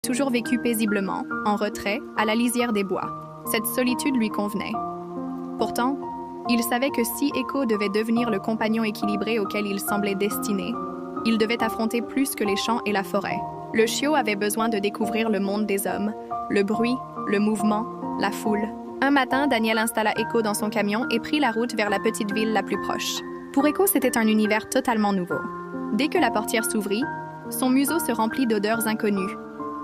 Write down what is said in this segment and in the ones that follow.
toujours vécu paisiblement, en retrait, à la lisière des bois. Cette solitude lui convenait. Pourtant, il savait que si Echo devait devenir le compagnon équilibré auquel il semblait destiné, il devait affronter plus que les champs et la forêt. Le chiot avait besoin de découvrir le monde des hommes, le bruit, le mouvement, la foule. Un matin, Daniel installa Echo dans son camion et prit la route vers la petite ville la plus proche. Pour Echo, c'était un univers totalement nouveau. Dès que la portière s'ouvrit, son museau se remplit d'odeurs inconnues.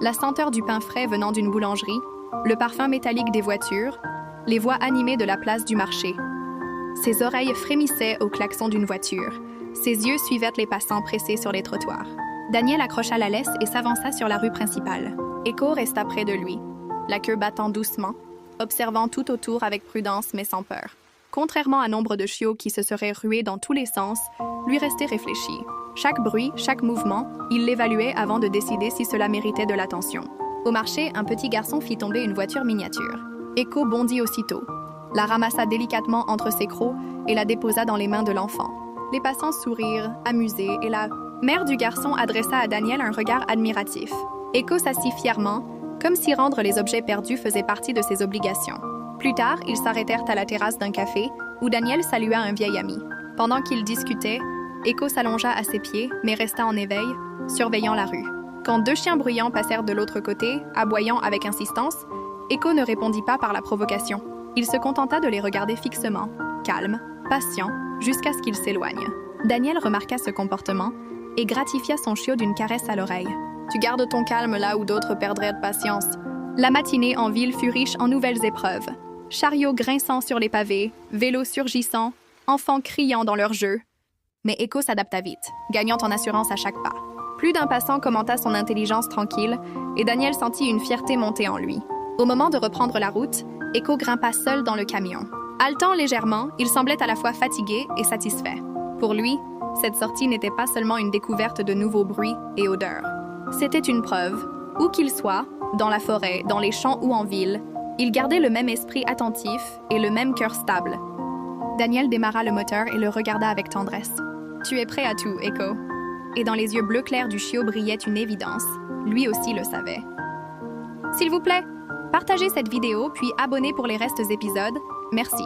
La senteur du pain frais venant d'une boulangerie, le parfum métallique des voitures, les voix animées de la place du marché. Ses oreilles frémissaient au klaxon d'une voiture. Ses yeux suivaient les passants pressés sur les trottoirs. Daniel accrocha la laisse et s'avança sur la rue principale. Echo resta près de lui, la queue battant doucement, observant tout autour avec prudence mais sans peur. Contrairement à nombre de chiots qui se seraient rués dans tous les sens, lui restait réfléchi. Chaque bruit, chaque mouvement, il l'évaluait avant de décider si cela méritait de l'attention. Au marché, un petit garçon fit tomber une voiture miniature. Echo bondit aussitôt, la ramassa délicatement entre ses crocs et la déposa dans les mains de l'enfant. Les passants sourirent, amusés, et la mère du garçon adressa à Daniel un regard admiratif. Echo s'assit fièrement, comme si rendre les objets perdus faisait partie de ses obligations. Plus tard, ils s'arrêtèrent à la terrasse d'un café, où Daniel salua un vieil ami. Pendant qu'ils discutaient, Echo s'allongea à ses pieds, mais resta en éveil, surveillant la rue. Quand deux chiens bruyants passèrent de l'autre côté, aboyant avec insistance, Echo ne répondit pas par la provocation. Il se contenta de les regarder fixement, calme, patient, jusqu'à ce qu'ils s'éloignent. Daniel remarqua ce comportement et gratifia son chiot d'une caresse à l'oreille. « Tu gardes ton calme là où d'autres perdraient de patience. » La matinée en ville fut riche en nouvelles épreuves. Chariots grinçant sur les pavés, vélos surgissant, enfants criant dans leur jeu. Mais Echo s'adapta vite, gagnant en assurance à chaque pas. Plus d'un passant commenta son intelligence tranquille et Daniel sentit une fierté monter en lui. Au moment de reprendre la route, Echo grimpa seul dans le camion. Haletant légèrement, il semblait à la fois fatigué et satisfait. Pour lui, cette sortie n'était pas seulement une découverte de nouveaux bruits et odeurs. C'était une preuve, où qu'il soit, dans la forêt, dans les champs ou en ville, il gardait le même esprit attentif et le même cœur stable. Daniel démarra le moteur et le regarda avec tendresse. « Tu es prêt à tout, Echo. » Et dans les yeux bleus clairs du chiot brillait une évidence. Lui aussi le savait. S'il vous plaît, partagez cette vidéo puis abonnez pour les restes épisodes. Merci.